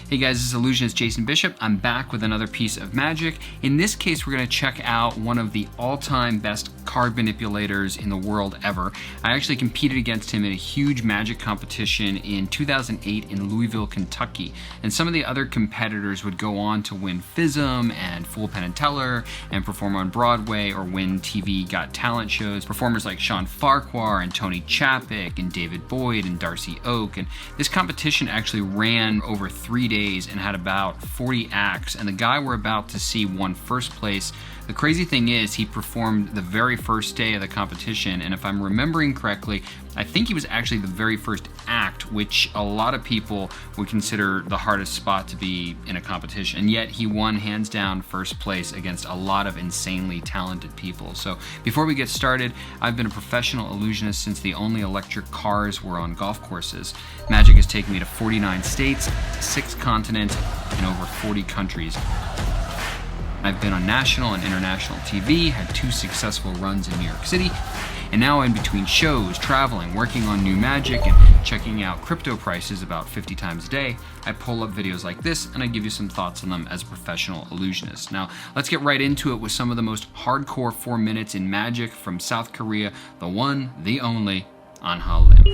Hey guys, this is Illusionist Jason Bishop. I'm back with another piece of magic. In this case, we're going to check out one of the all-time best card manipulators in the world ever. I actually competed against him in a huge magic competition in 2008 in Louisville, Kentucky. And some of the other competitors would go on to win Fism and Fool Penn and Teller and perform on Broadway or win TV Got Talent shows. Performers like Sean Farquhar and Tony Chapek and David Boyd and Darcy Oak. And this competition actually ran over 3 days and had about 40 acts, and the guy we're about to see won first place. The crazy thing is he performed the very first day of the competition, and if I'm remembering correctly, I think he was actually the very first act, which a lot of people would consider the hardest spot to be in a competition, and yet he won hands down first place against a lot of insanely talented people. So before we get started, I've been a professional illusionist since the only electric cars were on golf courses. Magic has taken me to 49 states, 6 continents, and over 40 countries. I've been on national and international TV, had 2 successful runs in New York City, and now in between shows, traveling, working on new magic, and checking out crypto prices about 50 times a day, I pull up videos like this and I give you some thoughts on them as a professional illusionist. Now, let's get right into it with some of the most hardcore 4 minutes in magic from South Korea, the one, the only, on Ha Lim.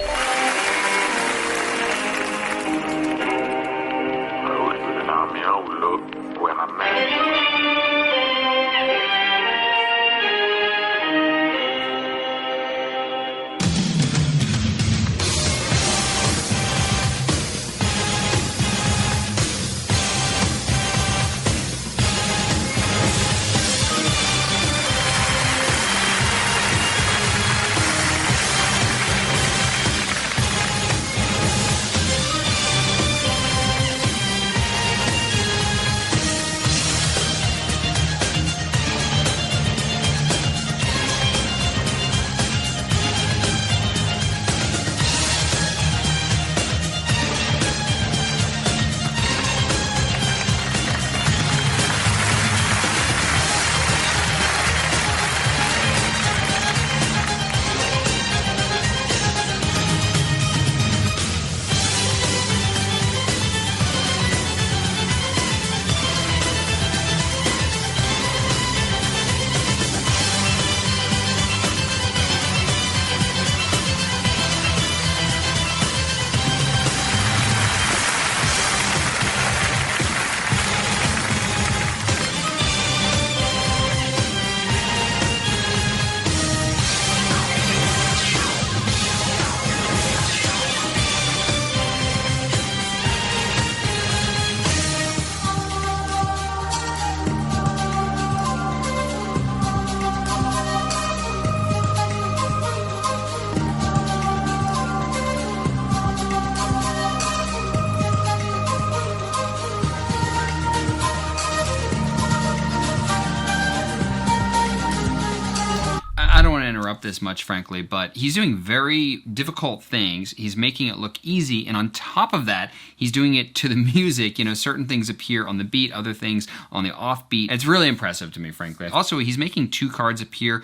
This much, frankly, but he's doing very difficult things. He's making it look easy, and on top of that, he's doing it to the music. You know, certain things appear on the beat, other things on the offbeat. It's really impressive to me, frankly. Also, he's making 2 cards appear.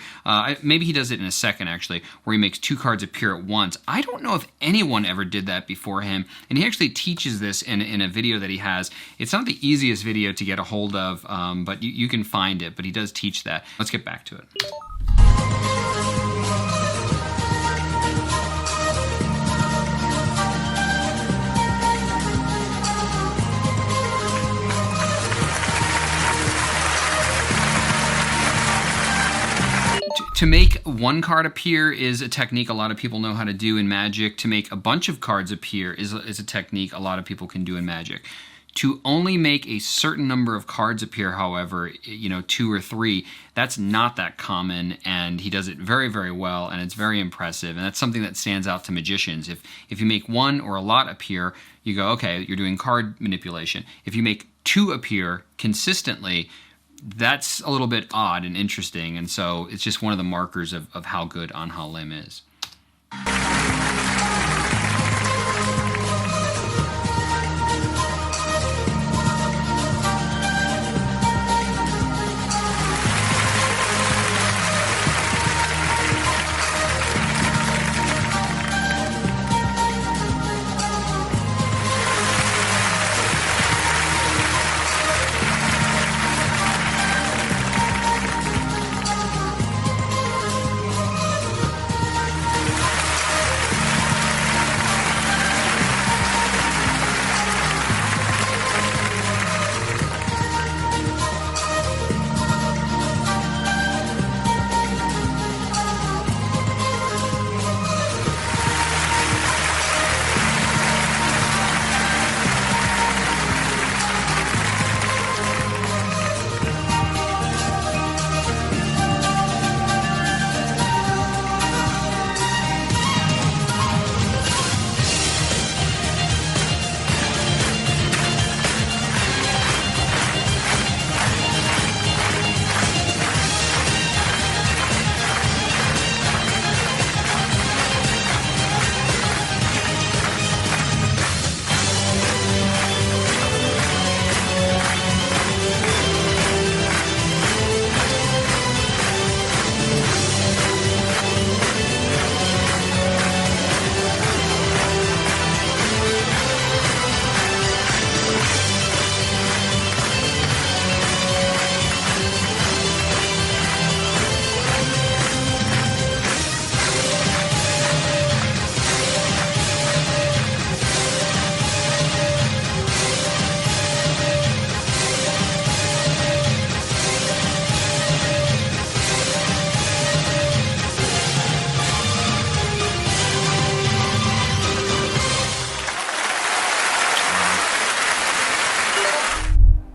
Maybe he does it in a second, actually, where he makes 2 cards appear at once. I don't know if anyone ever did that before him, and he actually teaches this in a video that he has. It's not the easiest video to get a hold of, but you can find it, but he does teach that. Let's get back to it. To make 1 card appear is a technique a lot of people know how to do in magic. To make a bunch of cards appear is a technique a lot of people can do in magic. To only make a certain number of cards appear, however, 2 or 3, that's not that common, and he does it very, very well, and it's very impressive, and that's something that stands out to magicians. If you make 1 or a lot appear, you go, okay, you're doing card manipulation. If you make 2 appear consistently, that's a little bit odd and interesting, and so it's just one of the markers of how good on Ha Lim is.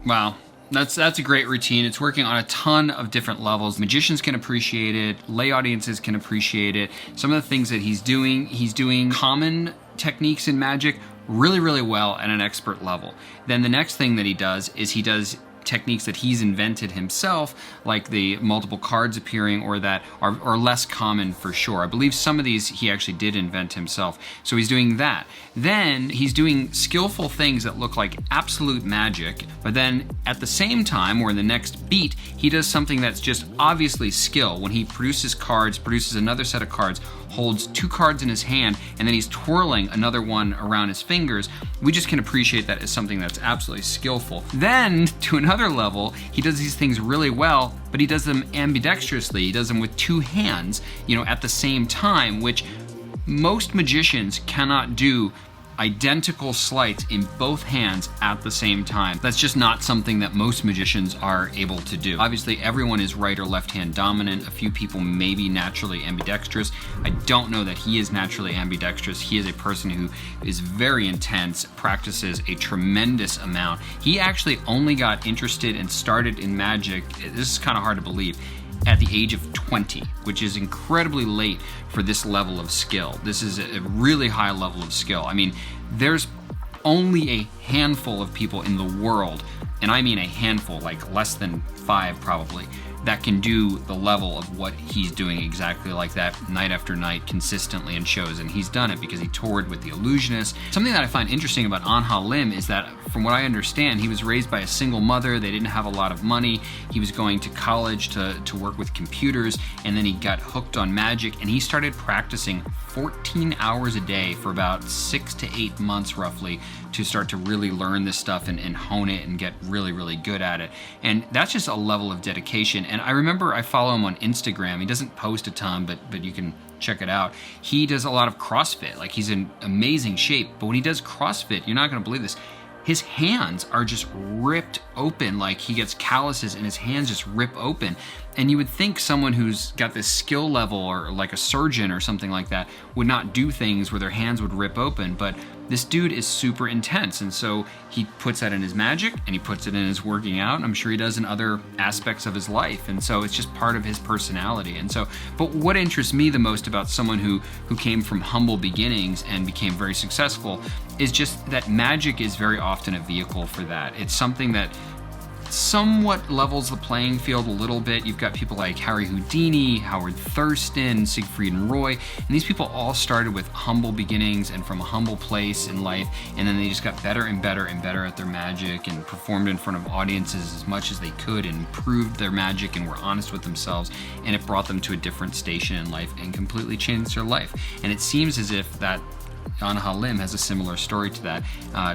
Wow. That's a great routine. It's working on a ton of different levels. Magicians can appreciate it. Lay audiences can appreciate it. Some of the things that he's doing common techniques in magic really, really well at an expert level. Then the next thing that he does is he does techniques that he's invented himself, like the multiple cards appearing, or that are less common for sure. I believe some of these he actually did invent himself. So he's doing that. Then he's doing skillful things that look like absolute magic, but then at the same time, or in the next beat, he does something that's just obviously skill. When he produces cards, produces another set of cards, holds 2 cards in his hand, and then he's twirling another one around his fingers, we just can appreciate that as something that's absolutely skillful. Then, to another level, he does these things really well, but he does them ambidextrously. He does them with 2 hands, at the same time, which most magicians cannot do identical sleights in both hands at the same time. That's just not something that most magicians are able to do. Obviously, everyone is right or left hand dominant. A few people may be naturally ambidextrous. I don't know that he is naturally ambidextrous. He is a person who is very intense, practices a tremendous amount. He actually only got interested and started in magic, this is kind of hard to believe, at the age of 20, which is incredibly late for this level of skill. This is a really high level of skill. I mean, there's only a handful of people in the world, and I mean a handful, like less than 5 probably, that can do the level of what he's doing exactly like that night after night consistently in shows. And he's done it because he toured with the Illusionists. Something that I find interesting about Ha Lim is that, from what I understand, he was raised by a single mother. They didn't have a lot of money. He was going to college to work with computers, and then he got hooked on magic, and he started practicing 14 hours a day for about 6 to 8 months roughly to start to really learn this stuff and hone it and get really, really good at it. And that's just a level of dedication. And I remember I follow him on Instagram. He doesn't post a ton, but you can check it out. He does a lot of CrossFit. Like, he's in amazing shape, but when he does CrossFit, you're not gonna believe this, his hands are just ripped open. Like, he gets calluses and his hands just rip open. And you would think someone who's got this skill level, or like a surgeon or something like that, would not do things where their hands would rip open, but this dude is super intense. And so he puts that in his magic, and he puts it in his working out, and I'm sure he does in other aspects of his life. And so it's just part of his personality. And so, but what interests me the most about someone who came from humble beginnings and became very successful is just that magic is very often a vehicle for that. It's something that somewhat levels the playing field a little bit. You've got people like Harry Houdini, Howard Thurston, Siegfried and Roy, and these people all started with humble beginnings and from a humble place in life, and then they just got better and better and better at their magic and performed in front of audiences as much as they could and improved their magic and were honest with themselves, and it brought them to a different station in life and completely changed their life. And it seems as if that Ha Lim has a similar story to that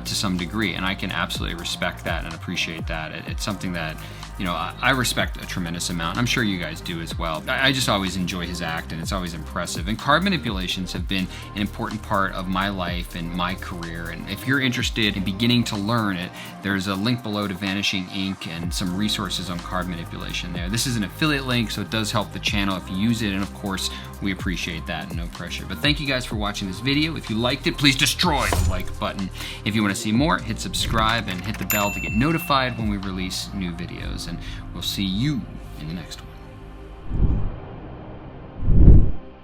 to some degree, and I can absolutely respect that and appreciate that. It's something that, I respect a tremendous amount. I'm sure you guys do as well. I just always enjoy his act, and it's always impressive. And card manipulations have been an important part of my life and my career. And if you're interested in beginning to learn it, there's a link below to Vanishing Ink and some resources on card manipulation there. This is an affiliate link, so it does help the channel if you use it, and of course, we appreciate that, no pressure. But thank you guys for watching this video. If you liked it, please destroy the like button. If you want to see more, hit subscribe and hit the bell to get notified when we release new videos. And we'll see you in the next one.